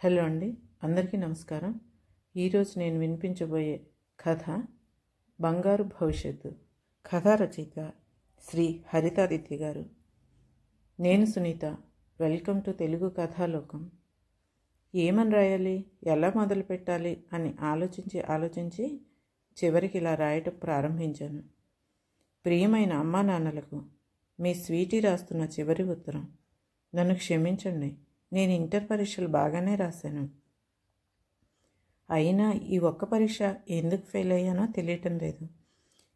Hello అండి, అందరికీ నమస్కారం. ఈరోజు నేను వినిపించబోయే కథ బంగారు భవిష్యత్తు. కథా రచయిత శ్రీ హరితాదిత్య గారు. నేను సునీత. Welcome to Telugu Kathalokam. ఏమని రాయాలి, ఎలా మొదలు పెట్టాలి అని ఆలోచించి చివరికి ఇలా రాయటం ప్రారంభించాను. ప్రియమైన అమ్మా నాన్నలకు మీ స్వీటీ రాస్తున్న చివరి ఉత్తరం. నన్ను క్షమించండి, నేను ఇంటర్ పరీక్షలు బాగానే రాశాను. అయినా ఈ ఒక్క పరీక్ష ఎందుకు ఫెయిల్ అయ్యానో తెలియటం లేదు.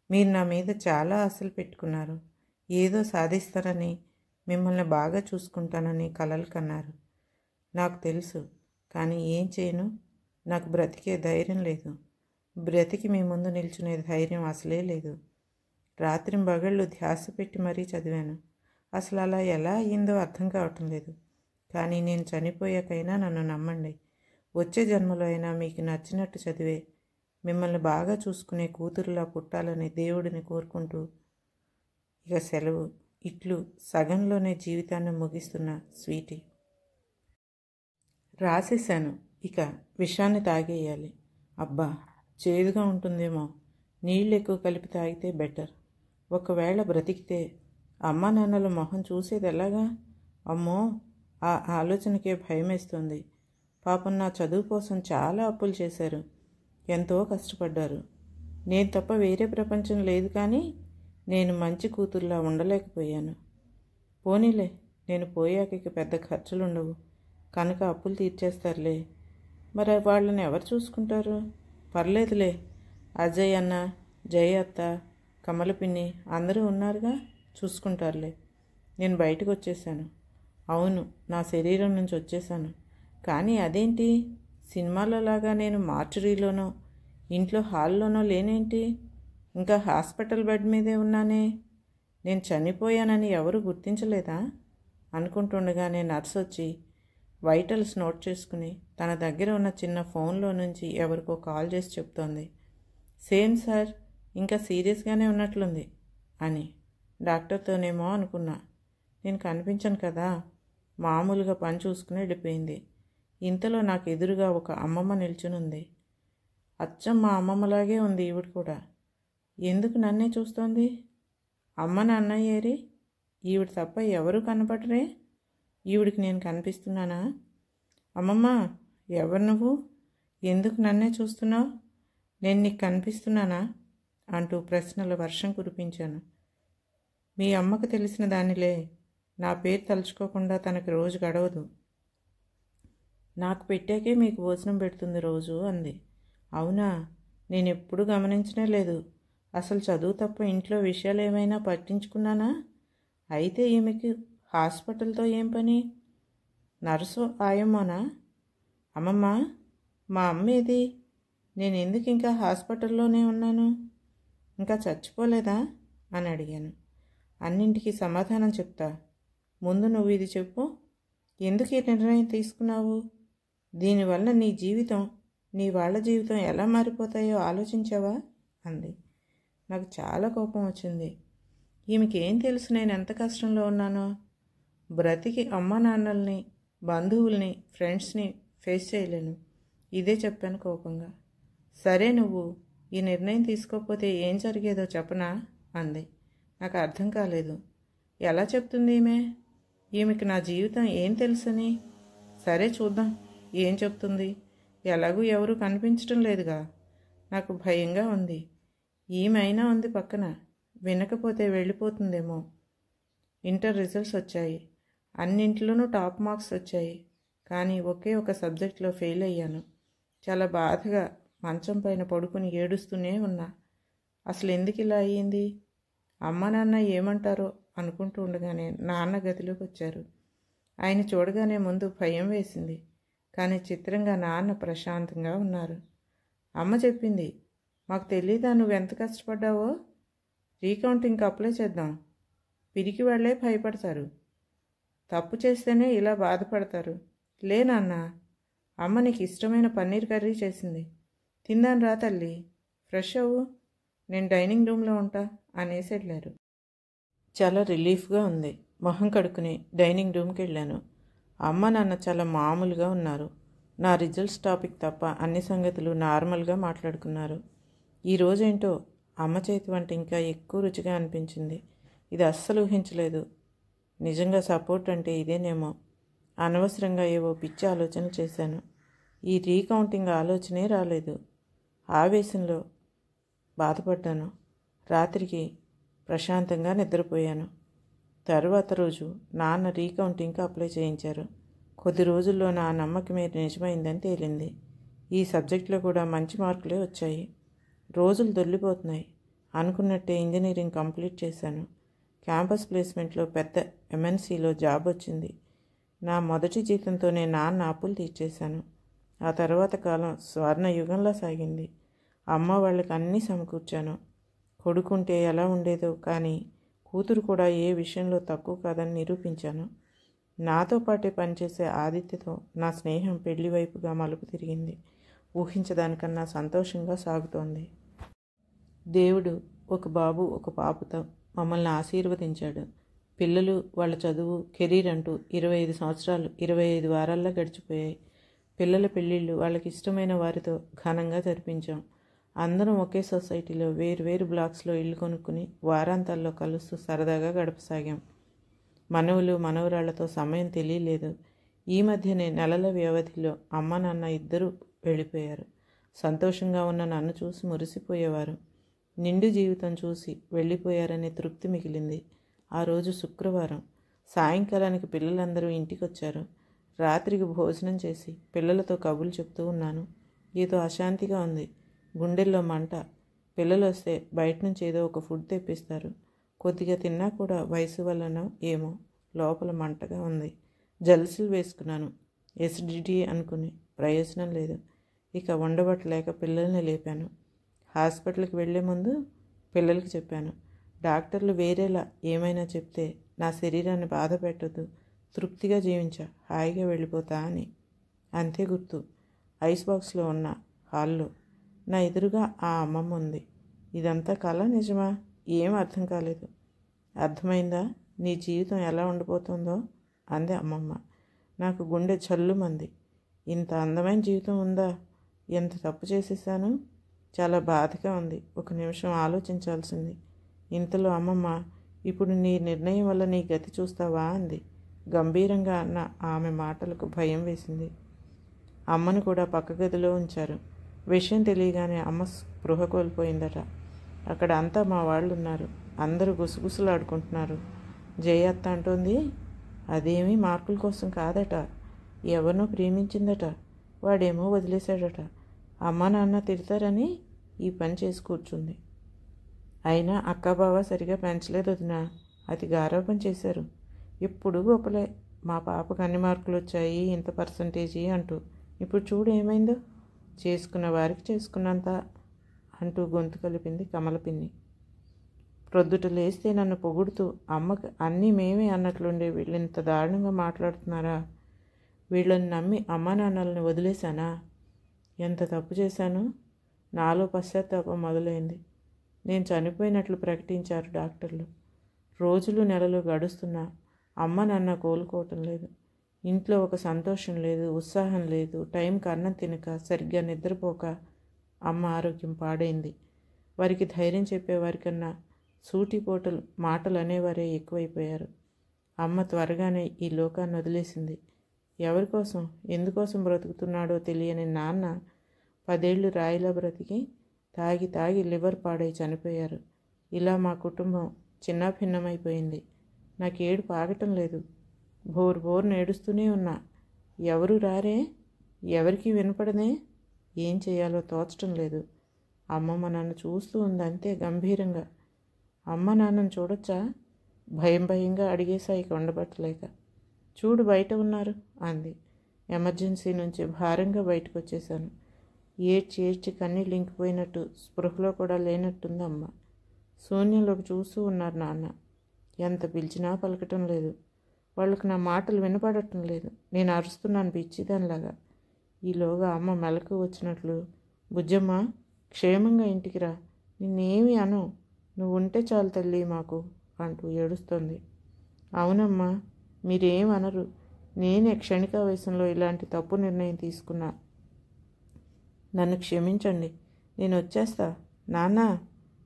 మీరు నా మీద చాలా ఆశలు పెట్టుకున్నారు. ఏదో సాధిస్తానని, మిమ్మల్ని బాగా చూసుకుంటానని కలలు కన్నారు. నాకు తెలుసు, కానీ ఏం చేయను. నాకు బ్రతికే ధైర్యం లేదు. బ్రతికి మీ ముందు నిల్చునే ధైర్యం అసలే లేదు. రాత్రింబగళ్ళు ధ్యాస పెట్టి మరీ చదివాను. అసలు అలా ఎలా అయ్యిందో అర్థం కావటం లేదు. కానీ నేను చనిపోయాకైనా నన్ను నమ్మండి. వచ్చే జన్మలో అయినా మీకు నచ్చినట్టు చదివే, మిమ్మల్ని బాగా చూసుకునే కూతురులా పుట్టాలని దేవుడిని కోరుకుంటూ ఇక సెలవు. ఇట్లు సగంలోనే జీవితాన్ని ముగిస్తున్న స్వీటీ. రాసేశాను. ఇక విషాన్ని తాగేయాలి. అబ్బా, చేదుగా ఉంటుందేమో. నీళ్ళు ఎక్కువ కలిపి తాగితే బెటర్. ఒకవేళ బ్రతికితే అమ్మా నాన్నల మొహం చూసేది ఎలాగా? అమ్మో, ఆ ఆలోచనకే భయమేస్తుంది. పాపం నా చదువు కోసం చాలా అప్పులు చేశారు. ఎంతో కష్టపడ్డారు. నేను తప్ప వేరే ప్రపంచం లేదు, కానీ నేను మంచి కూతుర్లా ఉండలేకపోయాను. పోనీలే, నేను పోయాక ఇక పెద్ద ఖర్చులుండవు కనుక అప్పులు తీర్చేస్తారులే. మరి వాళ్ళని ఎవరు చూసుకుంటారు? పర్లేదులే, అజయ్ అన్న, జయ అత్త, కమల పిన్ని అందరూ ఉన్నారుగా, చూసుకుంటారులే. నేను బయటకు వచ్చేసాను. అవును, నా శరీరం నుంచి వచ్చేసాను. కానీ అదేంటి, సినిమాలో లాగా నేను మార్చురీలోనో ఇంట్లో హాల్లోనో లేనేంటి? ఇంకా హాస్పిటల్ బెడ్ మీదే ఉన్నానే. నేను చనిపోయానని ఎవరు గుర్తించలేదా అనుకుంటుండగానే నర్స్ వచ్చి వైటల్స్ నోట్ చేసుకుని తన దగ్గర ఉన్న చిన్న ఫోన్లో నుంచి ఎవరికో కాల్ చేసి చెప్తోంది. సేమ్ సార్, ఇంకా సీరియస్గానే ఉన్నట్లుంది అని. డాక్టర్తోనేమో అనుకున్నా. నేను కనిపించను కదా, మామూలుగా పని చూసుకుని వెళ్ళిపోయింది. ఇంతలో నాకు ఎదురుగా ఒక అమ్మమ్మ నిల్చునుంది. అచ్చం మా అమ్మమ్మలాగే ఉంది ఈవిడ కూడా. ఎందుకు నన్నే చూస్తోంది? అమ్మ నాన్న ఏరి? ఈవిడ తప్ప ఎవరు కనపడరే? ఈవిడికి నేను కనిపిస్తున్నానా? అమ్మమ్మ, ఎవరు నువ్వు? ఎందుకు నన్నే చూస్తున్నావు? నేను నీకు కనిపిస్తున్నానా అంటూ ప్రశ్నల వర్షం కురిపించాను. మీ అమ్మకు తెలిసిన దానిలే. నా పేరు తలుచుకోకుండా తనకి రోజు గడవదు. నాకు పెట్టాకే మీకు భోజనం పెడుతుంది రోజు అంది. అవునా, నేను ఎప్పుడు గమనించనే లేదు. అసలు చదువు తప్ప ఇంట్లో విషయాలు ఏమైనా పట్టించుకున్నానా? అయితే ఈమెకి హాస్పిటల్తో ఏం పని? నర్సు ఆయమ్మనా? అమ్మమ్మ, మా అమ్మ ఏది? నేను ఎందుకు ఇంకా హాస్పిటల్లోనే ఉన్నాను? ఇంకా చచ్చిపోలేదా అని అడిగాను. అన్నింటికీ సమాధానం చెప్తా. ముందు నువ్వు ఇది చెప్పు. ఎందుకు ఈ నిర్ణయం తీసుకున్నావు? దీనివల్ల నీ జీవితం, నీ వాళ్ళ జీవితం ఎలా మారిపోతాయో ఆలోచించావా అంది. నాకు చాలా కోపం వచ్చింది. ఈమెకి ఏం తెలుసు నేను ఎంత కష్టంలో ఉన్నానో? బ్రతికి అమ్మ నాన్నల్ని, బంధువుల్ని, ఫ్రెండ్స్ని ఫేస్ చేయలేను. ఇదే చెప్పాను కోపంగా. సరే, నువ్వు ఈ నిర్ణయం తీసుకోకపోతే ఏం జరిగేదో చెప్పనా అంది. నాకు అర్థం కాలేదు. ఎలా చెప్తుంది ఈమెకి నా జీవితం ఏం తెలుసని? సరే చూద్దాం ఏం చెప్తుంది. ఎలాగూ ఎవరూ కనిపించడం లేదుగా. నాకు భయంగా ఉంది. ఈమె అయినా ఉంది పక్కన, వినకపోతే వెళ్ళిపోతుందేమో. ఇంటర్ రిజల్ట్స్ వచ్చాయి. అన్నింటిలోనూ టాప్ మార్క్స్ వచ్చాయి. కానీ ఒకే ఒక సబ్జెక్ట్లో ఫెయిల్ అయ్యాను. చాలా బాధగా మంచం పైన పడుకుని ఏడుస్తూనే ఉన్నా. అసలు ఎందుకు ఇలా అయ్యింది? అమ్మ నాన్న ఏమంటారో అనుకుంటూ ఉండగానే నాన్న గదిలోకి వచ్చారు. ఆయన చూడగానే ముందు భయం వేసింది. కానీ చిత్రంగా నాన్న ప్రశాంతంగా ఉన్నారు. అమ్మ చెప్పింది, మాకు తెలీదా నువ్వెంత కష్టపడ్డావో? రీకౌంటింగ్కి అప్లై చేద్దాం. పిరికి వాళ్ళే భయపడతారు. తప్పు చేస్తేనే ఇలా బాధపడతారు. లే నాన్న, అమ్మ నీకు ఇష్టమైన పన్నీర్ కర్రీ చేసింది. తిందాను రా తల్లి, ఫ్రెష్ అవ్వు, నేను డైనింగ్ రూమ్లో ఉంటా అనేసి వెళ్ళారు. చాలా రిలీఫ్గా ఉంది. మొహం కడుక్కుని డైనింగ్ రూమ్కి వెళ్ళాను. అమ్మ నాన్న చాలా మామూలుగా ఉన్నారు. నా రిజల్ట్స్ టాపిక్ తప్ప అన్ని సంగతులు నార్మల్గా మాట్లాడుకున్నారు. ఈరోజేంటో అమ్మ చేతి వంట ఇంకా ఎక్కువ రుచిగా అనిపించింది. ఇది అస్సలు ఊహించలేదు. నిజంగా సపోర్ట్ అంటే ఇదేనేమో. అనవసరంగా ఏవో పిచ్చి ఆలోచనలు చేశాను. ఈ రీకౌంటింగ్ ఆలోచనే రాలేదు. ఆవేశంలో బాధపడ్డాను. రాత్రికి ప్రశాంతంగా నిద్రపోయాను. తరువాత రోజు నాన్న రీకౌంటింగ్కి అప్లై చేయించారు. కొద్ది రోజుల్లో నా నమ్మకమే నిజమైందని తేలింది. ఈ సబ్జెక్టులో కూడా మంచి మార్కులే వచ్చాయి. రోజులు దొల్లిపోతున్నాయి. అనుకున్నట్టే ఇంజనీరింగ్ కంప్లీట్ చేశాను. క్యాంపస్ ప్లేస్మెంట్లో పెద్ద ఎంఎన్సీలో జాబ్ వచ్చింది. నా మొదటి జీతంతోనే నాన్న అప్పులు తీర్చేశాను. ఆ తర్వాత కాలం స్వర్ణయుగంలా సాగింది. అమ్మ వాళ్ళకి అన్నీ సమకూర్చాను. కొడుకుంటే ఎలా ఉండేదో కానీ కూతురు కూడా ఏ విషయంలో తక్కువ కాదని నిరూపించాను. నాతో పాటే పనిచేసే ఆదిత్యతో నా స్నేహం పెళ్లి వైపుగా మలుపు తిరిగింది. ఊహించదానికన్నా సంతోషంగా సాగుతోంది. దేవుడు ఒక బాబు ఒక పాపతో మమ్మల్ని ఆశీర్వదించాడు. పిల్లలు, వాళ్ళ చదువు, కెరీర్ అంటూ 25 సంవత్సరాలు 25 వారాల్లో గడిచిపోయాయి. పిల్లల పెళ్ళిళ్ళు వాళ్ళకి ఇష్టమైన వారితో ఘనంగా జరిపించాం. అందరం ఒకే సొసైటీలో వేరు బ్లాక్స్లో ఇల్లు కొనుక్కుని వారాంతాల్లో కలుస్తూ సరదాగా గడపసాగాం. మనవలు మనవరాళ్లతో సమయం తెలియలేదు. ఈ మధ్యనే నెలల వ్యవధిలో అమ్మ నాన్న ఇద్దరూ వెళ్ళిపోయారు. సంతోషంగా ఉన్న నన్ను చూసి మురిసిపోయేవారు. నిండు జీవితం చూసి వెళ్ళిపోయారనే తృప్తి మిగిలింది. ఆ రోజు శుక్రవారం సాయంకాలానికి పిల్లలందరూ ఇంటికొచ్చారు. రాత్రికి భోజనం చేసి పిల్లలతో కబుర్లు చెప్తూ ఉన్నాను. ఏదో అశాంతిగా ఉంది. గుండెల్లో మంట. పిల్లలు వస్తే బయట నుంచి ఏదో ఒక ఫుడ్ తెప్పిస్తారు. కొద్దిగా తిన్నా కూడా వయసు వల్లనో ఏమో లోపల మంటగా ఉంది. జల్సులు వేసుకున్నాను. ఎసిడిటీ అనుకుని ప్రయోజనం లేదు. ఇక ఉండబట్టలేక పిల్లల్ని లేపాను. హాస్పిటల్కి వెళ్లే ముందు పిల్లలకి చెప్పాను, డాక్టర్లు వేరేలా ఏమైనా చెప్తే నా శరీరాన్ని బాధ పెట్టద్దు, తృప్తిగా జీవించా, హాయిగా వెళ్ళిపోతా అని. అంతే గుర్తు. ఐస్ బాక్స్లో ఉన్న హాల్లో నా ఎదురుగా ఆ అమ్మమ్మ ఉంది. ఇదంతా కళ నిజమా? ఏం అర్థం కాలేదు. అర్థమైందా నీ జీవితం ఎలా ఉండిపోతుందో అంది అమ్మమ్మ. నాకు గుండె చల్లుమంది. ఇంత అందమైన జీవితం ఉందా? ఎంత తప్పు చేసేసాను. చాలా బాధగా ఉంది. ఒక నిమిషం ఆలోచించాల్సింది. ఇంతలో అమ్మమ్మ, ఇప్పుడు నీ నిర్ణయం వల్ల నీ గతి చూస్తావా అంది. గంభీరంగా అన్న ఆమె మాటలకు భయం వేసింది. అమ్మను కూడా పక్క గదిలో ఉంచారు. విషయం తెలియగానే అమ్మ స్పృహ కోల్పోయిందట. అక్కడ అంతా మా వాళ్ళు ఉన్నారు. అందరూ గుసగుసలాడుకుంటున్నారు. జయత్త అంటోంది, అదేమీ మార్కుల కోసం కాదట, ఎవరినో ప్రేమించిందట, వాడేమో వదిలేశాడట, అమ్మ నాన్న తిడతారని ఈ పని చేసి కూర్చుంది. అయినా అక్కాబావ సరిగా పెంచలేదు వదినా, అతి గారాబం చేశారు. ఎప్పుడు గొప్పలే, మా పాపకు అన్ని మార్కులు వచ్చాయి, ఇంత పర్సంటేజీ అంటూ. ఇప్పుడు చూడు ఏమైందో. చేసుకున్న వారికి చేసుకున్నంత అంటూ గొంతు కలిపింది కమలపిన్ని. ప్రొద్దుట లేస్తే నన్ను పొగుడుతూ అమ్మకి అన్నీ మేమే అన్నట్లుండే వీళ్ళు ఇంత దారుణంగా మాట్లాడుతున్నారా? వీళ్ళని నమ్మి అమ్మా నాన్నల్ని వదిలేశానా? ఎంత తప్పు చేశాను. నాలో పశ్చాత్తాపం మొదలైంది. నేను చనిపోయినట్లు ప్రకటించారు డాక్టర్లు. రోజులు నెలలు గడుస్తున్నా అమ్మ నాన్న కోలుకోవటం లేదు. ఇంట్లో ఒక సంతోషం లేదు, ఉత్సాహం లేదు. టైంకి అన్నం తినక, సరిగ్గా నిద్రపోక అమ్మ ఆరోగ్యం పాడైంది. వారికి ధైర్యం చెప్పేవారికన్నా సూటిపోటలు మాటలు అనేవారే ఎక్కువైపోయారు. అమ్మ త్వరగానే ఈ లోకాన్ని వదిలేసింది. ఎవరికోసం, ఎందుకోసం బ్రతుకుతున్నాడో తెలియని నాన్న 10 ఏళ్ళు రాయిలా బ్రతికి తాగి లివర్ పాడై చనిపోయారు. ఇలా మా కుటుంబం చిన్నాభిన్నమైపోయింది. నాకు ఏడుపు ఆగటం లేదు. బోరు ఏడుస్తూనే ఉన్నా. ఎవరు రారే, ఎవరికి వినపడదే. ఏం చేయాలో తోచటం లేదు. అమ్మమ్మ నన్ను చూస్తూ ఉంది అంతే గంభీరంగా. అమ్మ నాన్నను చూడొచ్చా? భయంగా అడిగేశా ఇక ఉండబట్టలేక. చూడు బయట ఉన్నారు అంది. ఎమర్జెన్సీ నుంచి భారంగా బయటకు వచ్చేశాను. ఏడ్చి కన్నీళ్ళు ఇంకిపోయినట్టు, స్పృహలో కూడా లేనట్టుంది అమ్మ. శూన్యంలోకి చూస్తూ ఉన్నారు నాన్న. ఎంత పిలిచినా పలకటం లేదు. వాళ్ళకు నా మాటలు వినపడటం లేదు. నేను అరుస్తున్నాను పిచ్చిదానిలాగా. ఈలోగా అమ్మ మెలకు వచ్చినట్లు, బుజ్జమ్మ క్షేమంగా ఇంటికి రా, నిన్నేమీ అను, నువ్వు ఉంటే చాలు తల్లి మాకు అంటూ ఏడుస్తోంది. అవునమ్మా, మీరేమనరు, నేనే క్షణికావేశంలో ఇలాంటి తప్పు నిర్ణయం తీసుకున్నా. నన్ను క్షమించండి. నేను వచ్చేస్తా. నాన్న,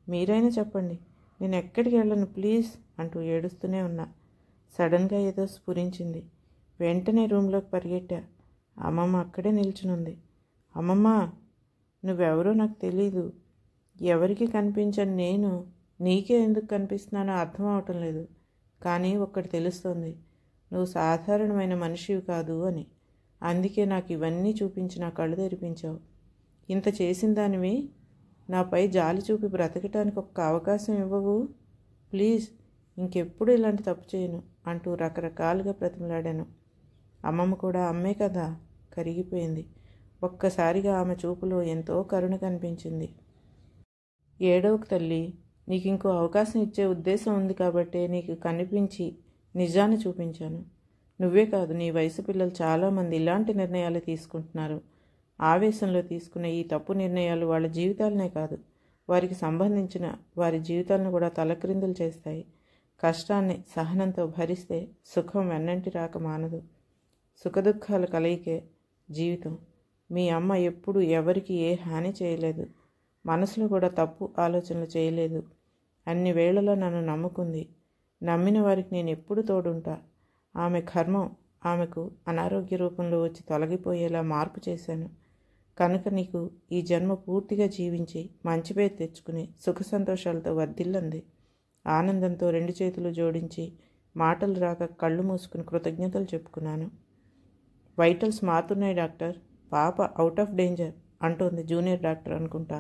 మీరైనా చెప్పండి. నేను ఎక్కడికి వెళ్ళను ప్లీజ్ అంటూ ఏడుస్తూనే ఉన్నా. సడన్గా ఏదో స్ఫురించింది. వెంటనే రూమ్లోకి పరిగెట్టా. అమ్మమ్మ అక్కడే నిల్చునుంది. అమ్మమ్మ, నువ్వెవరో నాకు తెలీదు. ఎవరికి కనిపించని నేను నీకే ఎందుకు కనిపిస్తున్నానో అర్థం అవటం లేదు. కానీ ఒక్కటి తెలుస్తోంది, నువ్వు సాధారణమైన మనిషివి కాదు అని. అందుకే నాకు ఇవన్నీ చూపించి నా కళ్ళు తెరిపించావు. ఇంత చేసిన దానివి నాపై జాలి చూపి బ్రతకటానికి ఒక్క అవకాశం ఇవ్వవు ప్లీజ్. ఇంకెప్పుడు ఇలాంటి తప్పు చేయను అంటూ రకరకాలుగా బ్రతిమలాడాను. అమ్మమ్మ కూడా అమ్మే కదా కరిగిపోయింది. ఒక్కసారిగా ఆమె చూపులో ఎంతో కరుణ కనిపించింది. ఏడవకు తల్లి, నీకు ఇంకో అవకాశం ఇచ్చే ఉద్దేశం ఉంది కాబట్టే నీకు కనిపించి నిజాన్ని చూపించాను. నువ్వే కాదు, నీ వయసు పిల్లలు చాలామంది ఇలాంటి నిర్ణయాలు తీసుకుంటున్నారు. ఆవేశంలో తీసుకునే ఈ తప్పు నిర్ణయాలు వాళ్ళ జీవితాలనే కాదు, వారికి సంబంధించిన వారి జీవితాలను కూడా తలక్రిందులు చేస్తాయి. కష్టాన్ని సహనంతో భరిస్తే సుఖం వెన్నంటి రాక మానదు. సుఖదుఖాల కలయికే జీవితం. మీ అమ్మ ఎప్పుడు ఎవరికి ఏ హాని చేయలేదు. మనసులో కూడా తప్పు ఆలోచనలు చేయలేదు. అన్ని వేళలా నన్ను నమ్ముకుంది. నమ్మిన వారికి నేను ఎప్పుడు తోడుంటా. ఆమె కర్మం ఆమెకు అనారోగ్య రూపంలో వచ్చి తొలగిపోయేలా మార్పు చేశాను. కనుక నీకు ఈ జన్మ పూర్తిగా జీవించి మంచి పేరు తెచ్చుకుని సుఖ సంతోషాలతో వర్ధిల్లంది. ఆనందంతో రెండు చేతులు జోడించి మాటలు రాక కళ్ళు మూసుకుని కృతజ్ఞతలు చెప్పుకున్నాను. వైటల్స్ మారుతున్నాయి డాక్టర్. పాప అవుట్ ఆఫ్ డేంజర్ అంటోంది జూనియర్ డాక్టర్ అనుకుంటా.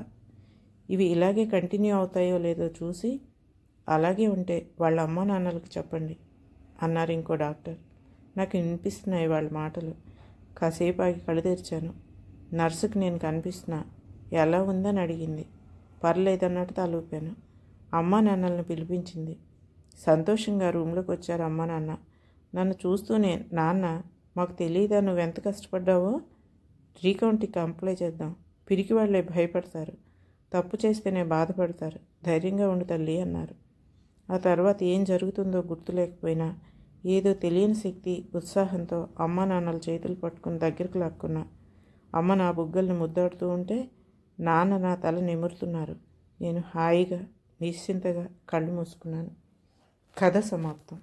ఇవి ఇలాగే కంటిన్యూ అవుతాయో లేదో చూసి, అలాగే ఉంటే వాళ్ళ అమ్మా నాన్నలకు చెప్పండి అన్నారు ఇంకో డాక్టర్. నాకు వినిపిస్తున్నాయి వాళ్ళ మాటలు. కాసేపు ఆగి కళ్ళు తెరిచాను. నర్సుకి నేను కనిపిస్తున్నా. ఎలా ఉందని అడిగింది. పర్లేదన్నట్టు తలూపాను. అమ్మా నాన్నలను పిలిపించింది. సంతోషంగా రూమ్లోకి వచ్చారు అమ్మా నాన్న. నన్ను చూస్తూనే, నాన్న, మాకు తెలియదా నువ్వెంత కష్టపడ్డావో? రీకౌంటింగ్కి అప్లై చేద్దాం. పిరికి వాళ్ళే భయపడతారు, తప్పు చేస్తేనే బాధపడతారు. ధైర్యంగా ఉండు తల్లి అన్నారు. ఆ తర్వాత ఏం జరుగుతుందో గుర్తులేకపోయినా ఏదో తెలియని శక్తి, ఉత్సాహంతో అమ్మ నాన్నల చేతులు పట్టుకుని దగ్గరికి లాక్కున్నా. అమ్మ నా బుగ్గల్ని ముద్దాడుతూ ఉంటే నాన్న నా తల నిమురుతున్నారు. నేను హాయిగా నిశ్చింతగా కళ్ళు మూసుకున్నాను. కథ సమాప్తం.